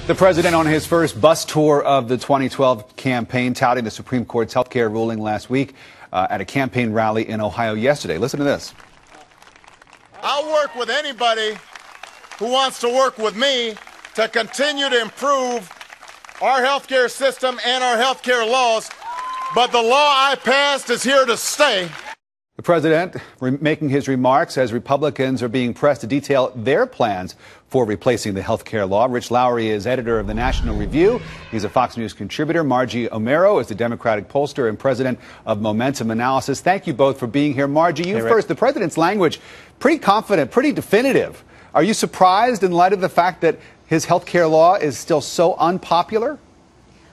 The president on his first bus tour of the 2012 campaign, touting the Supreme Court's health care ruling last week at a campaign rally in Ohio yesterday. Listen to this. I'll work with anybody who wants to work with me to continue to improve our health care system and our health care laws, but the law I passed is here to stay. The president making his remarks as Republicans are being pressed to detail their plans for replacing the health care law. Rich Lowry is editor of the National Review. He's a Fox News contributor. Margie Omero is the Democratic pollster and president of Momentum Analysis. Thank you both for being here. Margie, you first. The president's language, pretty confident, pretty definitive. Are you surprised in light of the fact that his health care law is still so unpopular?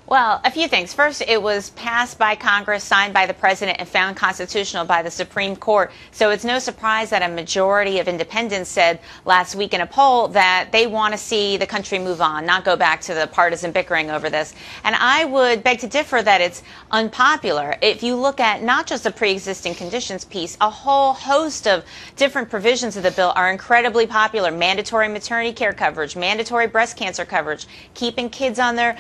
Well, a few things. First, it was passed by Congress, signed by the president, and found constitutional by the Supreme Court. So it's no surprise that a majority of independents said last week in a poll that they want to see the country move on, not go back to the partisan bickering over this. And I would beg to differ that it's unpopular. If you look at not just the pre-existing conditions piece, a whole host of different provisions of the bill are incredibly popular. Mandatory maternity care coverage, mandatory breast cancer coverage, keeping kids on their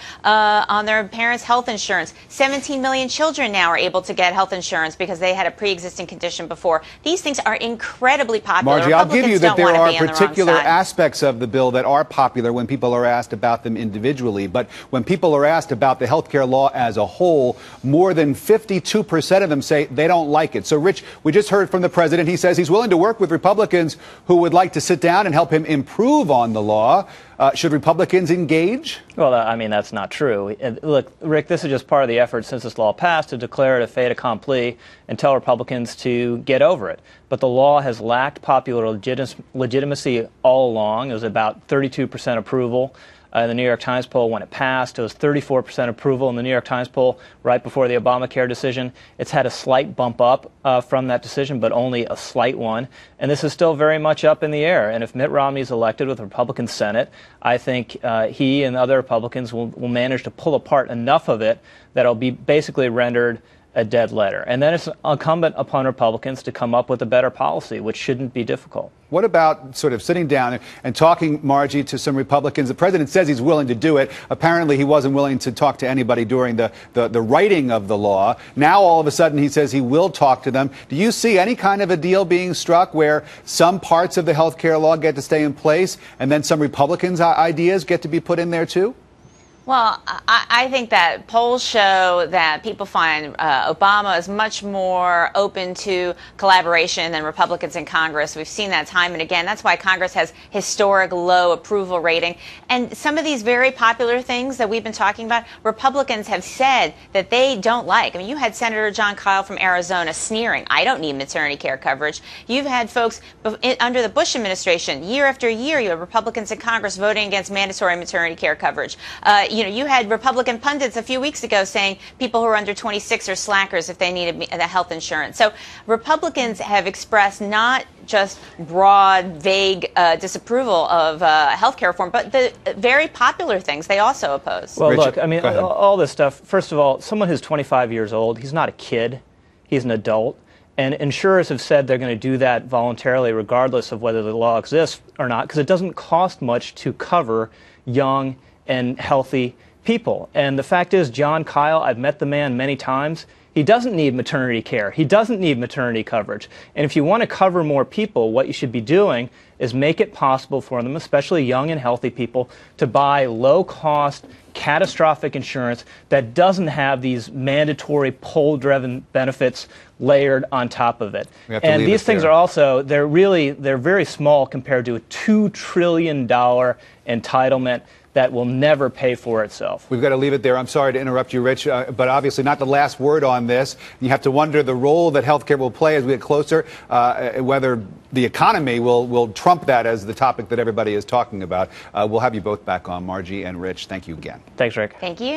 parents' health insurance. 17 million children now are able to get health insurance because they had a pre-existing condition before. These things are incredibly popular. Margie, I'll give you that there are particular aspects of the bill that are popular when people are asked about them individually. But when people are asked about the health care law as a whole, more than 52% of them say they don't like it. So, Rich, we just heard from the president. He says he's willing to work with Republicans who would like to sit down and help him improve on the law. Should Republicans engage? Well, I mean, that's not true. Look, Rick, this is just part of the effort since this law passed to declare it a fait accompli and tell Republicans to get over it. But the law has lacked popular legitimacy all along. It was about 32% approval in the New York Times poll when it passed. It was 34% approval in the New York Times poll right before the Obamacare decision. It's had a slight bump up from that decision, but only a slight one. And this is still very much up in the air. And if Mitt Romney is elected with a Republican Senate, I think he and other Republicans will manage to pull apart enough of it that it'll be basically rendered a dead letter. And then it's incumbent upon Republicans to come up with a better policy, which shouldn't be difficult. What about sort of sitting down and talking, Margie, to some Republicans? The president says he's willing to do it. Apparently, he wasn't willing to talk to anybody during the writing of the law. Now, all of a sudden, he says he will talk to them. Do you see any kind of a deal being struck where some parts of the health care law get to stay in place and then some Republicans' ideas get to be put in there, too? Well, I think that polls show that people find Obama is much more open to collaboration than Republicans in Congress. We've seen that time and again. That's why Congress has historic low approval rating. And some of these very popular things that we've been talking about, Republicans have said that they don't like. I mean, you had Senator John Kyle from Arizona sneering, I don't need maternity care coverage. You've had folks under the Bush administration, year after year, you had Republicans in Congress voting against mandatory maternity care coverage. You had Republican pundits a few weeks ago saying people who are under 26 are slackers if they need the health insurance. So Republicans have expressed not just broad, vague disapproval of health care reform, but the very popular things they also oppose. Well, look, I mean, all this stuff, first of all, someone who's 25 years old, he's not a kid, he's an adult. And insurers have said they're going to do that voluntarily regardless of whether the law exists or not, because it doesn't cost much to cover young and healthy people. And the fact is, John Kyle, I've met the man many times. He doesn't need maternity care. He doesn't need maternity coverage. And if you want to cover more people, what you should be doing is make it possible for them, especially young and healthy people, to buy low-cost, catastrophic insurance that doesn't have these mandatory poll-driven benefits layered on top of it. And these things are also, they're very small compared to a $2 trillion entitlement that will never pay for itself. We've got to leave it there. I'm sorry to interrupt you, Rich, but obviously not the last word on this. You have to wonder the role that healthcare will play as we get closer, whether the economy will trump that as the topic that everybody is talking about. We'll have you both back on, Margie and Rich. Thank you again. Thanks, Rick. Thank you.